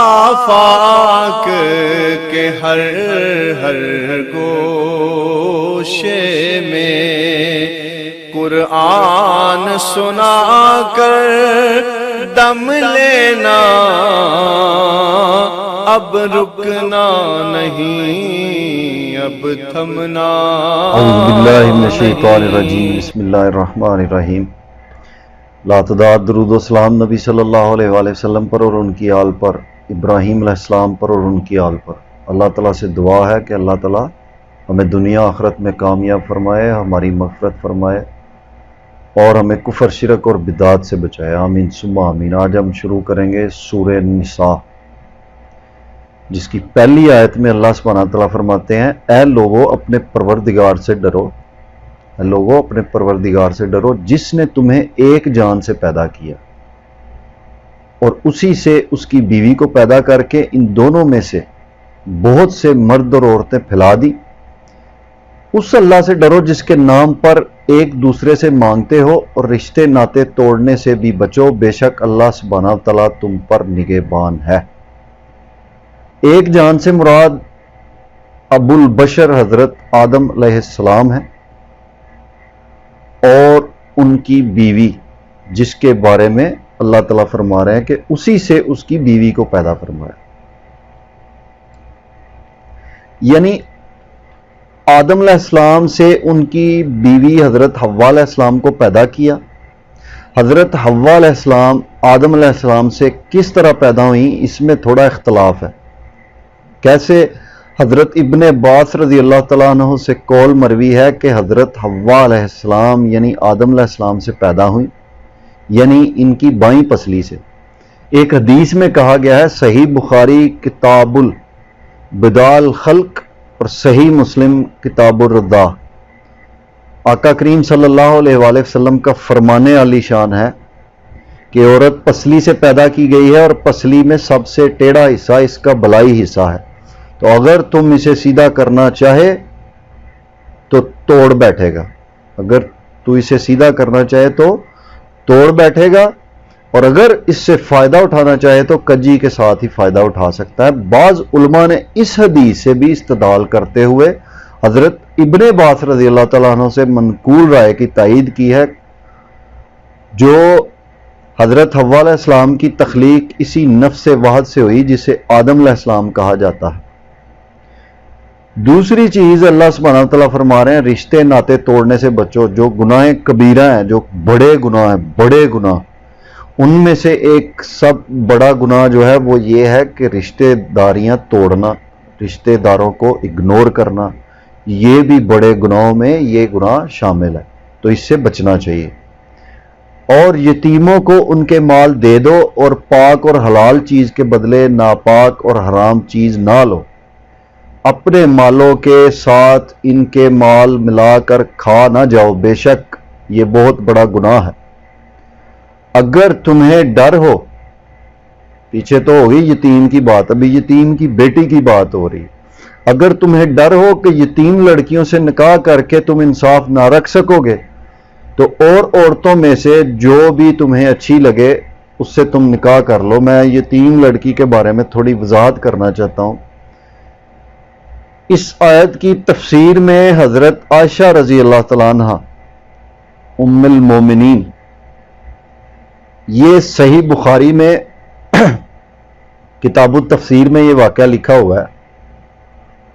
آفاق کے ہر ہر گوشے میں قرآن سنا کر دم لینا، اب رکنا نہیں، اب تھمنا۔ اعوذ باللہ من الشیطان الرجیم، بسم اللہ الرحمن الرحیم۔ لا تعداد درود و سلام نبی صلی اللہ علیہ وآلہ وسلم پر اور ان کی آل پر، ابراہیم علیہ السلام پر اور ان کی آل پر۔ اللہ تعالیٰ سے دعا ہے کہ اللہ تعالیٰ ہمیں دنیا آخرت میں کامیاب فرمائے، ہماری مغفرت فرمائے اور ہمیں کفر، شرک اور بدعات سے بچائے، آمین ثم آمین۔ آج ہم شروع کریں گے سورہ نساء، جس کی پہلی آیت میں اللہ سبحانہ تعالیٰ فرماتے ہیں، اے لوگو اپنے پروردگار سے ڈرو، اے لوگو اپنے پروردگار سے ڈرو جس نے تمہیں ایک جان سے پیدا کیا اور اسی سے اس کی بیوی کو پیدا کر کے ان دونوں میں سے بہت سے مرد اور عورتیں پھیلا دی۔ اس اللہ سے ڈرو جس کے نام پر ایک دوسرے سے مانگتے ہو اور رشتے ناطے توڑنے سے بھی بچو، بے شک اللہ سبحانہ تعالیٰ تم پر نگہبان ہے۔ ایک جان سے مراد ابو البشر حضرت آدم علیہ السلام ہے اور ان کی بیوی، جس کے بارے میں اللہ تعالیٰ فرما رہے ہیں کہ اسی سے اس کی بیوی کو پیدا فرمایا، یعنی آدم علیہ السلام سے ان کی بیوی حضرت حوا علیہ السلام کو پیدا کیا۔ حضرت حوا علیہ السلام آدم علیہ السلام سے کس طرح پیدا ہوئیں، اس میں تھوڑا اختلاف ہے۔ کیسے؟ حضرت ابن عباس رضی اللہ تعالیٰ عنہ سے قول مروی ہے کہ حضرت حوا علیہ السلام یعنی آدم علیہ السلام سے پیدا ہوئیں، یعنی ان کی بائیں پسلی سے۔ ایک حدیث میں کہا گیا ہے، صحیح بخاری کتاب البداء الخلق اور صحیح مسلم کتاب الرضاع، آقا کریم صلی اللہ علیہ وآلہ وسلم کا فرمان عالی شان ہے کہ عورت پسلی سے پیدا کی گئی ہے اور پسلی میں سب سے ٹیڑھا حصہ اس کا بلائی حصہ ہے، تو اگر تم اسے سیدھا کرنا چاہے تو توڑ بیٹھے گا، اگر تو اسے سیدھا کرنا چاہے تو توڑ بیٹھے گا، اور اگر اس سے فائدہ اٹھانا چاہے تو کجی کے ساتھ ہی فائدہ اٹھا سکتا ہے۔ بعض علماء نے اس حدیث سے بھی استدلال کرتے ہوئے حضرت ابن عباس رضی اللہ تعالیٰ عنہ سے منقول رائے کی تائید کی ہے، جو حضرت حوا علیہ السلام کی تخلیق اسی نفس واحد سے ہوئی جسے آدم علیہ السلام کہا جاتا ہے۔ دوسری چیز اللہ سبحانہ تعالیٰ فرما رہے ہیں، رشتے ناطے توڑنے سے بچو۔ جو گناہ کبیرہ ہیں، جو بڑے گناہ ہیں، بڑے گناہ، ان میں سے ایک سب بڑا گناہ جو ہے وہ یہ ہے کہ رشتے داریاں توڑنا، رشتے داروں کو اگنور کرنا، یہ بھی بڑے گناہوں میں یہ گناہ شامل ہے، تو اس سے بچنا چاہیے۔ اور یتیموں کو ان کے مال دے دو اور پاک اور حلال چیز کے بدلے ناپاک اور حرام چیز نہ لو، اپنے مالوں کے ساتھ ان کے مال ملا کر کھا نہ جاؤ، بے شک یہ بہت بڑا گناہ ہے۔ اگر تمہیں ڈر ہو، پیچھے تو ہوگی یتیم کی بات، ابھی یتیم کی بیٹی کی بات ہو رہی، اگر تمہیں ڈر ہو کہ یتیم لڑکیوں سے نکاح کر کے تم انصاف نہ رکھ سکو گے تو اور عورتوں میں سے جو بھی تمہیں اچھی لگے اس سے تم نکاح کر لو۔ میں یتیم لڑکی کے بارے میں تھوڑی وضاحت کرنا چاہتا ہوں۔ اس آیت کی تفسیر میں حضرت عائشہ رضی اللہ تعالیٰ عنہ ام المومنین، یہ صحیح بخاری میں کتاب التفسیر میں یہ واقعہ لکھا ہوا ہے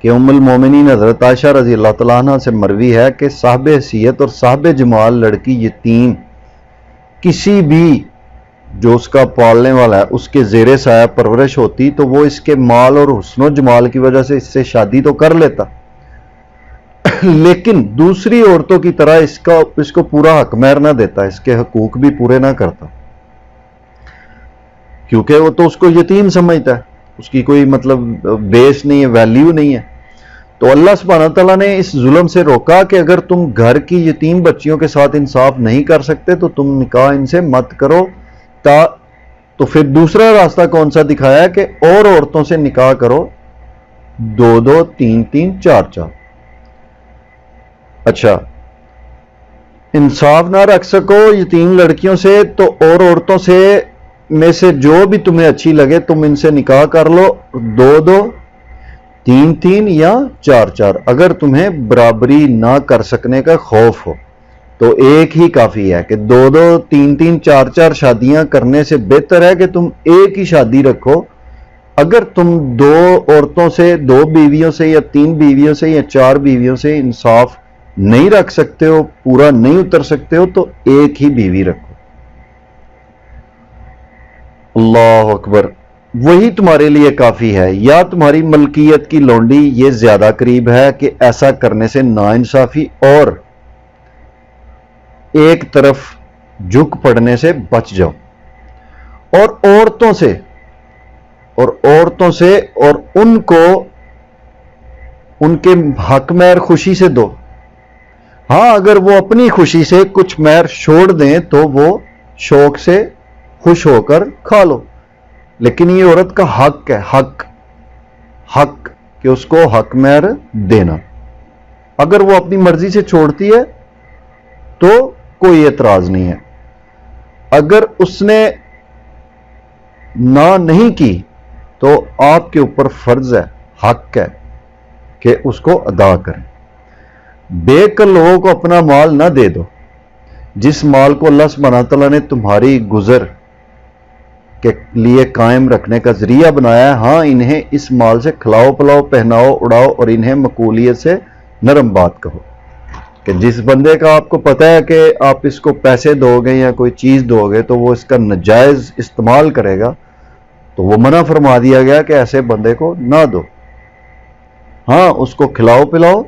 کہ ام المومنین حضرت عائشہ رضی اللہ تعالیٰ عنہ سے مروی ہے کہ صاحب حیثیت اور صاحب جمال لڑکی یتیم کسی بھی جو اس کا پالنے والا ہے اس کے زیر سایہ پرورش ہوتی تو وہ اس کے مال اور حسن و جمال کی وجہ سے اس سے شادی تو کر لیتا، لیکن دوسری عورتوں کی طرح اس کو پورا حق مہر نہ دیتا، اس کے حقوق بھی پورے نہ کرتا، کیونکہ وہ تو اس کو یتیم سمجھتا ہے، اس کی کوئی مطلب بیس نہیں ہے، ویلیو نہیں ہے۔ تو اللہ سبحانہ تعالیٰ نے اس ظلم سے روکا کہ اگر تم گھر کی یتیم بچیوں کے ساتھ انصاف نہیں کر سکتے تو تم نکاح ان سے مت کرو، تو پھر دوسرا راستہ کون سا دکھایا کہ اور عورتوں سے نکاح کرو، 2 3 4۔ اچھا، انصاف نہ رکھ سکو یتیم لڑکیوں سے تو اور عورتوں سے میں سے جو بھی تمہیں اچھی لگے تم ان سے نکاح کر لو، 2-2، 3-3 یا 4-4۔ اگر تمہیں برابری نہ کر سکنے کا خوف ہو تو ایک ہی کافی ہے کہ 2-2، 3-3، 4-4 شادیاں کرنے سے بہتر ہے کہ تم ایک ہی شادی رکھو۔ اگر تم 2 عورتوں سے، 2 بیویوں سے یا 3 بیویوں سے یا 4 بیویوں سے انصاف نہیں رکھ سکتے ہو، پورا نہیں اتر سکتے ہو، تو ایک ہی بیوی رکھو۔ اللہ اکبر، وہی تمہارے لیے کافی ہے۔ یا تمہاری ملکیت کی لونڈی یہ زیادہ قریب ہے کہ ایسا کرنے سے ناانصافی اور ایک طرف جھک پڑنے سے بچ جاؤ، اور عورتوں سے اور ان کو ان کے حق مہر خوشی سے دو۔ ہاں، اگر وہ اپنی خوشی سے کچھ مہر چھوڑ دیں تو وہ شوق سے خوش ہو کر کھا لو، لیکن یہ عورت کا حق ہے، حق کہ اس کو حق مہر دینا۔ اگر وہ اپنی مرضی سے چھوڑتی ہے تو کوئی اعتراض نہیں ہے۔ اگر اس نے نہ نہیں کی تو آپ کے اوپر فرض ہے، حق ہے کہ اس کو ادا کریں۔ بے عقل لوگوں کو اپنا مال نہ دے دو۔ جس مال کو اللہ سبحانہ تعالیٰ نے تمہاری گزر کے لیے قائم رکھنے کا ذریعہ بنایا ہے، ہاں انہیں اس مال سے کھلاؤ پلاؤ، پہناؤ اڑاؤ، اور انہیں مقبولیت سے نرم بات کہو۔ کہ جس بندے کا آپ کو پتہ ہے کہ آپ اس کو پیسے دو گے یا کوئی چیز دو گے تو وہ اس کا ناجائز استعمال کرے گا، تو وہ منع فرما دیا گیا کہ ایسے بندے کو نہ دو۔ ہاں، اس کو کھلاؤ پلاؤ،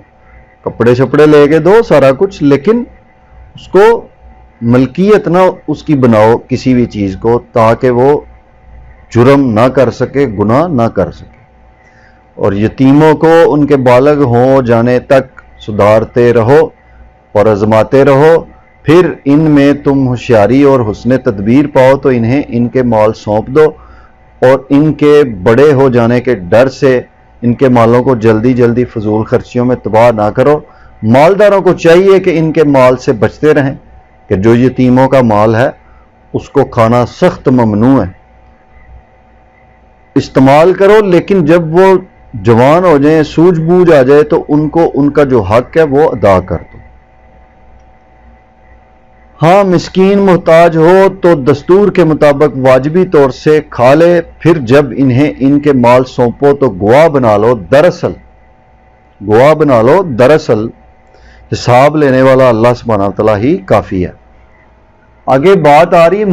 کپڑے شپڑے لے کے دو، سارا کچھ، لیکن اس کو ملکیت نہ اس کی بناؤ کسی بھی چیز کو، تاکہ وہ جرم نہ کر سکے، گناہ نہ کر سکے۔ اور یتیموں کو ان کے بالغ ہو جانے تک سدھارتے رہو اور آزماتے رہو، پھر ان میں تم ہوشیاری اور حسن تدبیر پاؤ تو انہیں ان کے مال سونپ دو، اور ان کے بڑے ہو جانے کے ڈر سے ان کے مالوں کو جلدی جلدی فضول خرچیوں میں تباہ نہ کرو۔ مالداروں کو چاہیے کہ ان کے مال سے بچتے رہیں، کہ جو یتیموں کا مال ہے اس کو کھانا سخت ممنوع ہے۔ استعمال کرو، لیکن جب وہ جوان ہو جائیں، سوجھ بوجھ آ جائے تو ان کو ان کا جو حق ہے وہ ادا کر دو۔ ہاں، مسکین محتاج ہو تو دستور کے مطابق واجبی طور سے کھا لے، پھر جب انہیں ان کے مال سونپو تو گواہ بنا لو، دراصل حساب لینے والا اللہ سبحانہ تعالیٰ ہی کافی ہے۔ آگے بات آ رہی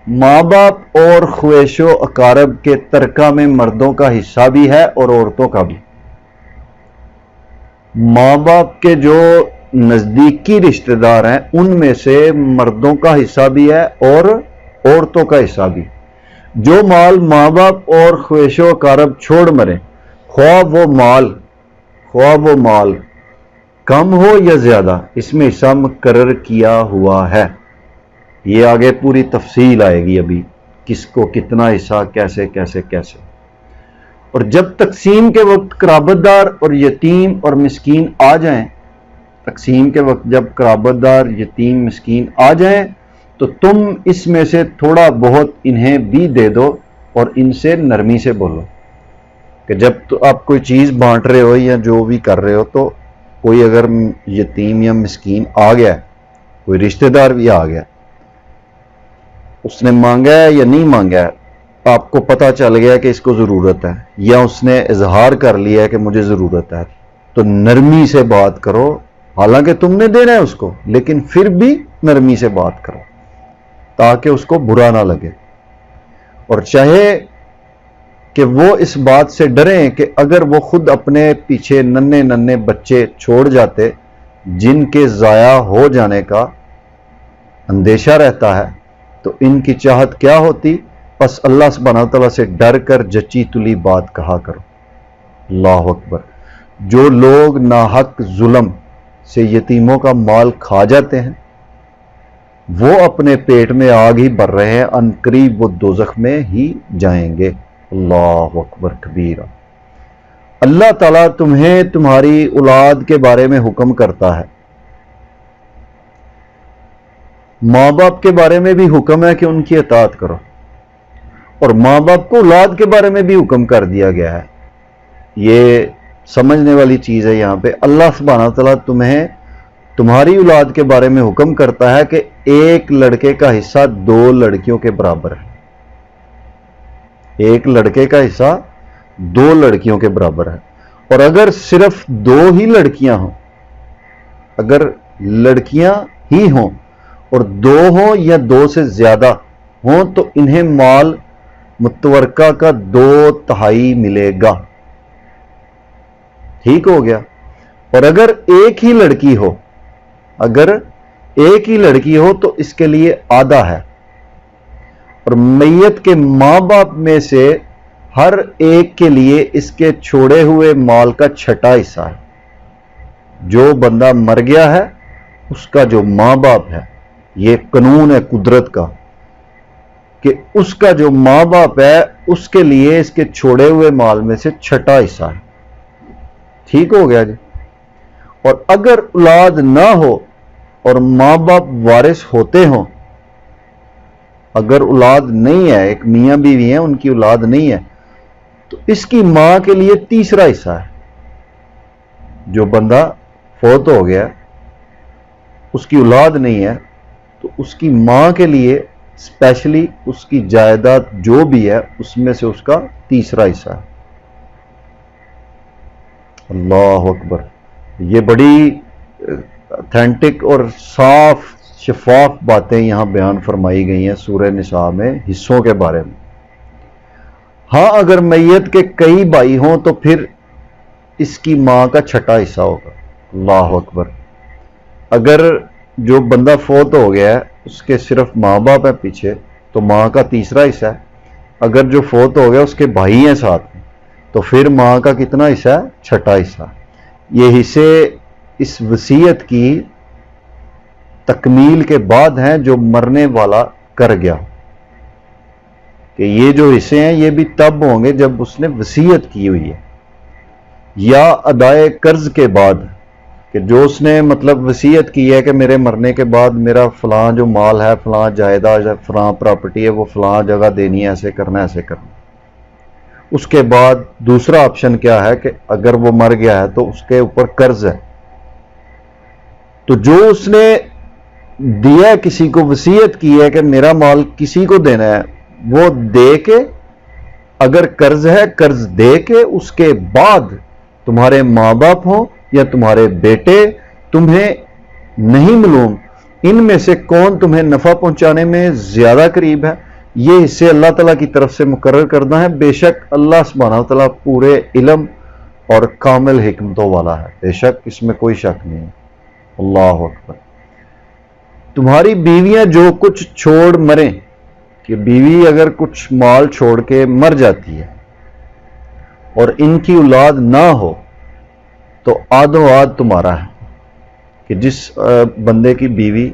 ماں باپ اور خویش و اقارب کے ترکہ میں مردوں کا حصہ بھی ہے اور عورتوں کا بھی۔ ماں باپ کے جو نزدیکی رشتہ دار ہیں ان میں سے مردوں کا حصہ بھی ہے اور عورتوں کا حصہ بھی۔ جو مال ماں باپ اور خویش و اقارب چھوڑ مرے، خواہ وہ مال کم ہو یا زیادہ، اس میں حصہ مقرر کیا ہوا ہے۔ یہ آگے پوری تفصیل آئے گی، ابھی کس کو کتنا حصہ، کیسے کیسے کیسے۔ اور جب تقسیم کے وقت قرابت دار اور یتیم اور مسکین آ جائیں، تقسیم کے وقت جب قرابت دار، یتیم، مسکین آ جائیں تو تم اس میں سے تھوڑا بہت انہیں بھی دے دو اور ان سے نرمی سے بولو۔ کہ جب تو آپ کوئی چیز بانٹ رہے ہو یا جو بھی کر رہے ہو تو کوئی اگر یتیم یا مسکین آ گیا، کوئی رشتہ دار بھی آ گیا، اس نے مانگا ہے یا نہیں مانگا ہے، آپ کو پتہ چل گیا کہ اس کو ضرورت ہے، یا اس نے اظہار کر لیا ہے کہ مجھے ضرورت ہے، تو نرمی سے بات کرو۔ حالانکہ تم نے دینا ہے اس کو، لیکن پھر بھی نرمی سے بات کرو تاکہ اس کو برا نہ لگے۔ اور چاہے کہ وہ اس بات سے ڈریں کہ اگر وہ خود اپنے پیچھے ننھے بچے چھوڑ جاتے جن کے ضائع ہو جانے کا اندیشہ رہتا ہے تو ان کی چاہت کیا ہوتی، پس اللہ سبحانہ تعالیٰ سے ڈر کر جچی تلی بات کہا کرو۔ اللہ اکبر۔ جو لوگ ناحق ظلم سے یتیموں کا مال کھا جاتے ہیں وہ اپنے پیٹ میں آگ ہی بھر رہے ہیں، ان قریب وہ دوزخ میں ہی جائیں گے۔ اللہ اکبر کبیرہ۔ اللہ تعالیٰ تمہیں تمہاری اولاد کے بارے میں حکم کرتا ہے، ماں باپ کے بارے میں بھی حکم ہے کہ ان کی اطاعت کرو۔ اور ماں باپ کو اولاد کے بارے میں بھی حکم کر دیا گیا ہے. یہ سمجھنے والی چیز ہے. یہاں پہ اللہ سبحانہ و تعالیٰ تمہیں تمہاری اولاد کے بارے میں حکم کرتا ہے کہ ایک لڑکے کا حصہ 2 لڑکیوں کے برابر ہے. ایک لڑکے کا حصہ 2 لڑکیوں کے برابر ہے. اور اگر صرف 2 ہی لڑکیاں ہوں، اگر لڑکیاں ہی ہوں اور 2 ہوں یا 2 سے زیادہ ہوں تو انہیں مال متورکہ کا 2/3 ملے گا. ٹھیک ہو گیا. اور اگر ایک ہی لڑکی ہو، اگر ایک ہی لڑکی ہو تو اس کے لیے آدھا ہے. اور میت کے ماں باپ میں سے ہر ایک کے لیے اس کے چھوڑے ہوئے مال کا 6واں حصہ ہے. جو بندہ مر گیا ہے اس کا جو ماں باپ ہے، یہ قانون ہے قدرت کا کہ اس کا جو ماں باپ ہے اس کے لیے اس کے چھوڑے ہوئے مال میں سے 6واں حصہ ہے. ٹھیک ہو گیا جی. اور اگر اولاد نہ ہو اور ماں باپ وارث ہوتے ہوں، اگر اولاد نہیں ہے، ایک میاں بیوی ہیں ان کی اولاد نہیں ہے، تو اس کی ماں کے لیے 3واں حصہ ہے. جو بندہ فوت ہو گیا اس کی اولاد نہیں ہے تو اس کی ماں کے لیے اسپیشلی اس کی جائیداد جو بھی ہے اس میں سے اس کا 3واں حصہ ہے. اللہ اکبر. یہ بڑی اتھینٹک اور صاف شفاف باتیں یہاں بیان فرمائی گئی ہیں سورہ نساء میں حصوں کے بارے میں. ہاں اگر میت کے کئی بھائی ہوں تو پھر اس کی ماں کا 6واں حصہ ہوگا. اللہ اکبر. اگر جو بندہ فوت ہو گیا ہے اس کے صرف ماں باپ ہیں پیچھے تو ماں کا 3واں حصہ ہے. اگر جو فوت ہو گیا اس کے بھائی ہیں ساتھ میں تو پھر ماں کا کتنا حصہ ہے؟ 6واں حصہ. یہ حصے اس وصیت کی تکمیل کے بعد ہیں جو مرنے والا کر گیا. کہ یہ جو حصے ہیں یہ بھی تب ہوں گے جب اس نے وصیت کی ہوئی ہے، یا ادائے قرض کے بعد کہ جو اس نے مطلب وصیت کی ہے کہ میرے مرنے کے بعد میرا فلاں جو مال ہے، فلاں جائیداد ہے، فلاں پراپرٹی ہے، وہ فلاں جگہ دینی ہے، ایسے کرنا ہے ایسے کرنا. اس کے بعد دوسرا آپشن کیا ہے کہ اگر وہ مر گیا ہے تو اس کے اوپر قرض ہے، تو جو اس نے دیا کسی کو وصیت کی ہے کہ میرا مال کسی کو دینا ہے، وہ دے کے، اگر قرض ہے قرض دے کے اس کے بعد تمہارے ماں باپ ہوں یا تمہارے بیٹے تمہیں نہیں معلوم ان میں سے کون تمہیں نفع پہنچانے میں زیادہ قریب ہے، یہ حصے اللہ تعالیٰ کی طرف سے مقرر کرنا ہے. بے شک اللہ سبحانہ و تعالیٰ پورے علم اور کامل حکمتوں والا ہے. بے شک اس میں کوئی شک نہیں ہے. اللہ اکبر. تمہاری بیویاں جو کچھ چھوڑ مریں، کہ بیوی اگر کچھ مال چھوڑ کے مر جاتی ہے اور ان کی اولاد نہ ہو تو آدھو آدھ تمہارا ہے. کہ جس بندے کی بیوی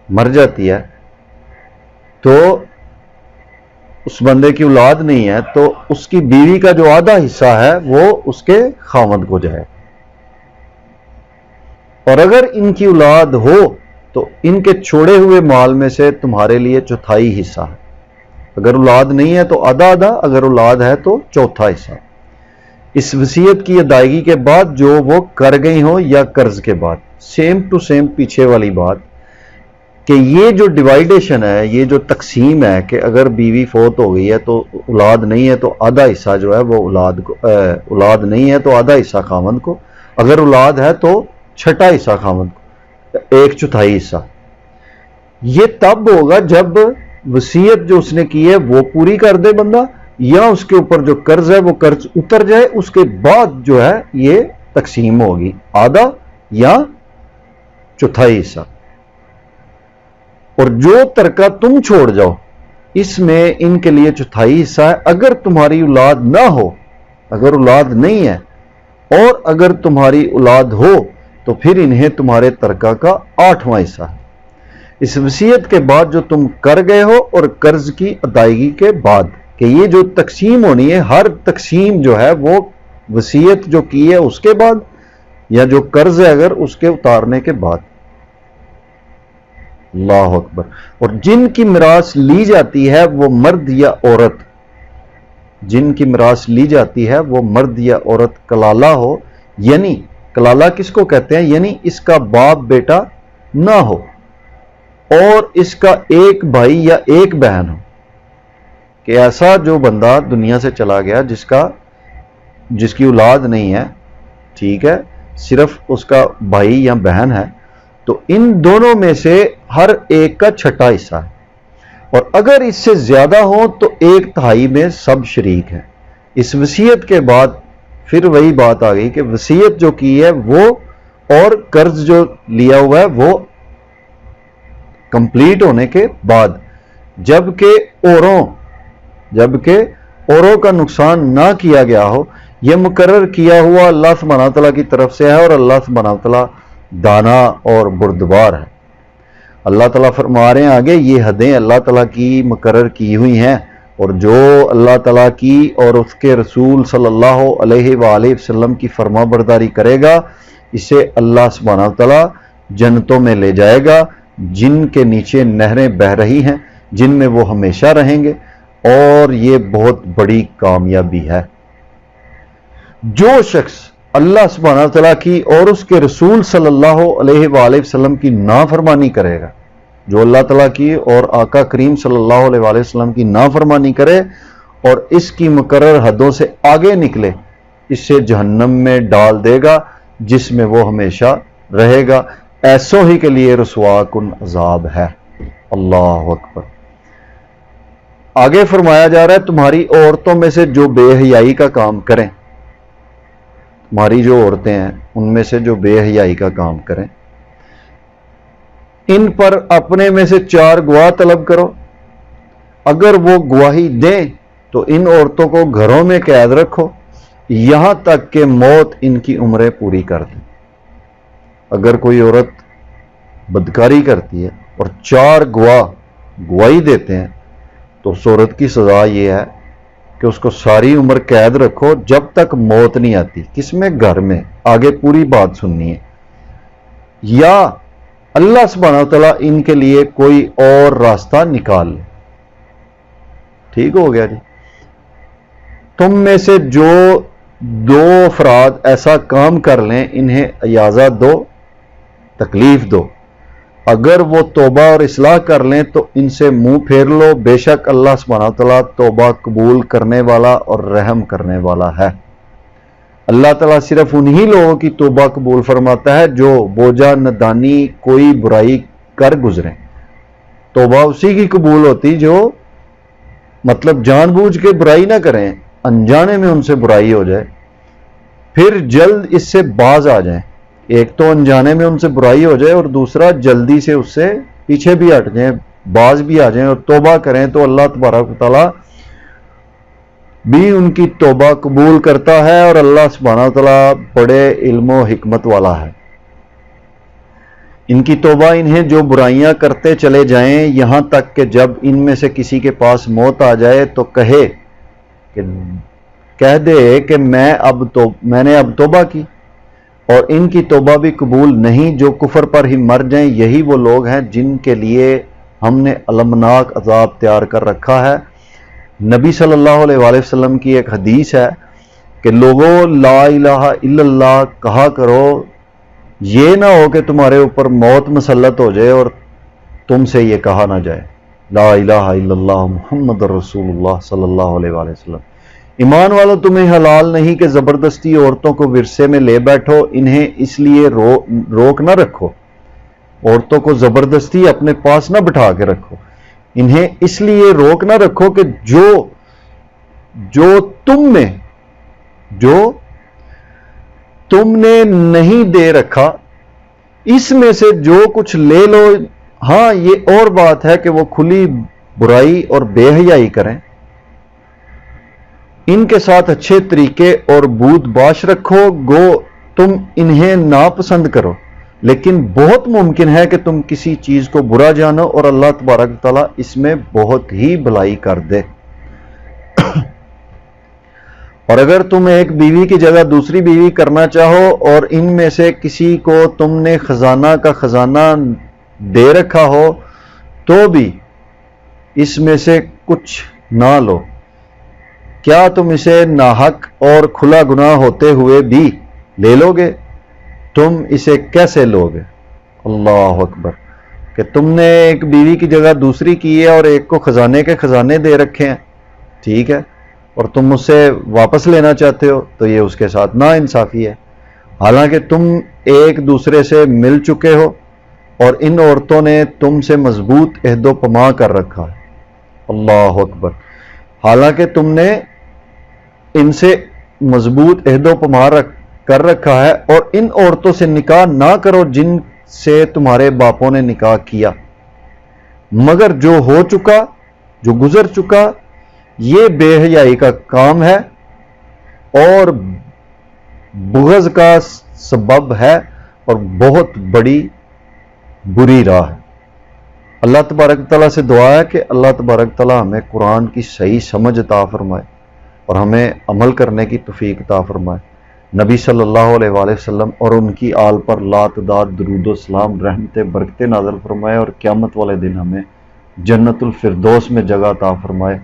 مر جاتی ہے تو اس بندے کی اولاد نہیں ہے تو اس کی بیوی کا جو آدھا حصہ ہے وہ اس کے خاوند کو جائے. اور اگر ان کی اولاد ہو تو ان کے چھوڑے ہوئے مال میں سے تمہارے لیے 4تھائی حصہ ہے. اگر اولاد نہیں ہے تو آدھا آدھا، اگر اولاد ہے تو 4تھا حصہ. اس وصیت کی ادائیگی کے بعد جو وہ کر گئی ہوں یا قرض کے بعد. سیم ٹو سیم پیچھے والی بات کہ یہ جو ڈیوائیڈیشن ہے، یہ جو تقسیم ہے کہ اگر بیوی فوت ہو گئی ہے تو اولاد نہیں ہے تو آدھا حصہ جو ہے وہ اولاد نہیں ہے تو آدھا حصہ خاوند کو، اگر اولاد ہے تو 6واں حصہ خاوند کو، 1/4 حصہ. یہ تب ہوگا جب وصیت جو اس نے کی ہے وہ پوری کر دے بندہ، یا اس کے اوپر جو قرض ہے وہ قرض اتر جائے. اس کے بعد جو ہے یہ تقسیم ہوگی، آدھا یا 4تھائی حصہ. اور جو ترکہ تم چھوڑ جاؤ اس میں ان کے لیے 4تھائی حصہ ہے. اگر تمہاری اولاد نہ ہو، اگر اولاد نہیں ہے، اور اگر تمہاری اولاد ہو تو پھر انہیں تمہارے ترکہ کا 8واں حصہ ہے. اس وصیت کے بعد جو تم کر گئے ہو اور قرض کی ادائیگی کے بعد، کہ یہ جو تقسیم ہونی ہے، ہر تقسیم جو ہے وہ وصیت جو کی ہے اس کے بعد، یا جو قرض ہے اگر اس کے اتارنے کے بعد. اللہ اکبر. اور جن کی میراث لی جاتی ہے وہ مرد یا عورت، جن کی میراث لی جاتی ہے وہ مرد یا عورت کلالہ ہو، یعنی کلالہ کس کو کہتے ہیں؟ یعنی اس کا باپ بیٹا نہ ہو اور اس کا ایک بھائی یا ایک بہن ہو. کہ ایسا جو بندہ دنیا سے چلا گیا جس کی اولاد نہیں ہے، ٹھیک ہے، صرف اس کا بھائی یا بہن ہے، تو ان دونوں میں سے ہر ایک کا چھٹا حصہ ہے. اور اگر اس سے زیادہ ہوں تو ایک تہائی میں سب شریک ہیں. اس وصیت کے بعد پھر وہی بات آ گئی کہ وصیت جو کی ہے وہ اور قرض جو لیا ہوا ہے وہ کمپلیٹ ہونے کے بعد، جبکہ اوروں کا نقصان نہ کیا گیا ہو. یہ مقرر کیا ہوا اللہ سبحانہ تعالیٰ کی طرف سے ہے اور اللہ سبحانہ تعالیٰ دانا اور بردبار ہے. اللہ تعالیٰ فرما رہے ہیں آگے، یہ حدیں اللہ تعالیٰ کی مقرر کی ہوئی ہیں، اور جو اللہ تعالیٰ کی اور اس کے رسول صلی اللہ علیہ وآلہ وسلم کی فرما برداری کرے گا، اسے اللہ سبحانہ تعالیٰ جنتوں میں لے جائے گا جن کے نیچے نہریں بہہ رہی ہیں، جن میں وہ ہمیشہ رہیں گے، اور یہ بہت بڑی کامیابی ہے. جو شخص اللہ سبحانہ تعالیٰ کی اور اس کے رسول صلی اللہ علیہ وآلہ وسلم کی نافرمانی کرے گا، جو اللہ تعالیٰ کی اور آقا کریم صلی اللہ علیہ وآلہ وسلم کی نافرمانی کرے اور اس کی مقرر حدوں سے آگے نکلے، اسے جہنم میں ڈال دے گا جس میں وہ ہمیشہ رہے گا. ایسوں ہی کے لیے رسوا کن عذاب ہے. اللہ اکبر. آگے فرمایا جا رہا ہے تمہاری عورتوں میں سے جو بے حیائی کا کام کریں، تمہاری جو عورتیں ہیں ان میں سے جو بے حیائی کا کام کریں، ان پر اپنے میں سے 4 گواہ طلب کرو. اگر وہ گواہی دیں تو ان عورتوں کو گھروں میں قید رکھو یہاں تک کہ موت ان کی عمریں پوری کر دے. اگر کوئی عورت بدکاری کرتی ہے اور 4 گواہ گواہی دیتے ہیں تو اس عورت کی سزا یہ ہے کہ اس کو ساری عمر قید رکھو جب تک موت نہیں آتی. کس میں؟ گھر میں. آگے پوری بات سننی ہے. یا اللہ سبحانہ تعالیٰ ان کے لیے کوئی اور راستہ نکال لے. ٹھیک ہو گیا جی. تم میں سے جو 2 افراد ایسا کام کر لیں انہیں اجازہ دو، تکلیف دو. اگر وہ توبہ اور اصلاح کر لیں تو ان سے منہ پھیر لو، بے شک اللہ سبحانہ تعالیٰ توبہ قبول کرنے والا اور رحم کرنے والا ہے. اللہ تعالیٰ صرف انہی لوگوں کی توبہ قبول فرماتا ہے جو بوجھا ندانی کوئی برائی کر گزریں. توبہ اسی کی قبول ہوتی جو مطلب جان بوجھ کے برائی نہ کریں، انجانے میں ان سے برائی ہو جائے پھر جلد اس سے باز آ جائیں. ایک تو انجانے میں ان سے برائی ہو جائے اور دوسرا جلدی سے اس سے پیچھے بھی ہٹ جائیں، باز بھی آ جائیں اور توبہ کریں تو اللہ تبارک و تعالیٰ بھی ان کی توبہ قبول کرتا ہے اور اللہ سبحانہ تعالیٰ بڑے علم و حکمت والا ہے. ان کی توبہ انہیں جو برائیاں کرتے چلے جائیں یہاں تک کہ جب ان میں سے کسی کے پاس موت آ جائے تو کہہ دے کہ میں نے اب توبہ کی، اور ان کی توبہ بھی قبول نہیں جو کفر پر ہی مر جائیں. یہی وہ لوگ ہیں جن کے لیے ہم نے المناک عذاب تیار کر رکھا ہے. نبی صلی اللہ علیہ وآلہ وسلم کی ایک حدیث ہے کہ لوگوں لا الہ الا اللہ کہا کرو، یہ نہ ہو کہ تمہارے اوپر موت مسلط ہو جائے اور تم سے یہ کہا نہ جائے لا الہ الا اللہ محمد رسول اللہ صلی اللہ علیہ وآلہ وسلم. ایمان والو تمہیں حلال نہیں کہ زبردستی عورتوں کو ورثے میں لے بیٹھو، انہیں اس لیے روک نہ رکھو، عورتوں کو زبردستی اپنے پاس نہ بٹھا کے رکھو، انہیں اس لیے روک نہ رکھو کہ جو تم نے نہیں دے رکھا اس میں سے جو کچھ لے لو. ہاں یہ اور بات ہے کہ وہ کھلی برائی اور بے حیائی کریں، ان کے ساتھ اچھے طریقے اور بود باش رکھو، گو تم انہیں ناپسند کرو لیکن بہت ممکن ہے کہ تم کسی چیز کو برا جانو اور اللہ تبارک تعالیٰ اس میں بہت ہی بھلائی کر دے. اور اگر تم ایک بیوی کی جگہ دوسری بیوی کرنا چاہو اور ان میں سے کسی کو تم نے خزانہ کا خزانہ دے رکھا ہو تو بھی اس میں سے کچھ نہ لو، کیا تم اسے ناحق اور کھلا گناہ ہوتے ہوئے بھی لے لو گے؟ تم اسے کیسے لو گے؟ اللہ اکبر، کہ تم نے ایک بیوی کی جگہ دوسری کی ہے اور ایک کو خزانے کے خزانے دے رکھے ہیں، ٹھیک ہے، اور تم اس سے واپس لینا چاہتے ہو، تو یہ اس کے ساتھ نا انصافی ہے، حالانکہ تم ایک دوسرے سے مل چکے ہو اور ان عورتوں نے تم سے مضبوط عہد و پما کر رکھا ہے۔ اللہ اکبر، حالانکہ تم نے ان سے مضبوط عہد و پما کر رکھا ہے، اور ان عورتوں سے نکاح نہ کرو جن سے تمہارے باپوں نے نکاح کیا، مگر جو ہو چکا، جو گزر چکا، یہ بے حیائی کا کام ہے اور بغض کا سبب ہے اور بہت بڑی بری راہ ہے۔ اللہ تبارک تعالیٰ سے دعا ہے کہ اللہ تبارک تعالیٰ ہمیں قرآن کی صحیح سمجھ عطا فرمائے اور ہمیں عمل کرنے کی توفیق عطا فرمائے۔ نبی صلی اللہ علیہ وآلہ وسلم اور ان کی آل پر لاتعداد درود و سلام رحمتیں برکتیں نازل فرمائے اور قیامت والے دن ہمیں جنت الفردوس میں جگہ عطا فرمائے،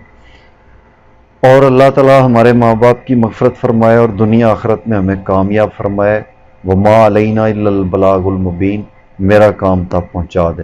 اور اللہ تعالیٰ ہمارے ماں باپ کی مغفرت فرمائے اور دنیا آخرت میں ہمیں کامیاب فرمائے۔ وما علینا الا البلاغ المبین، میرا کام تک پہنچا دے۔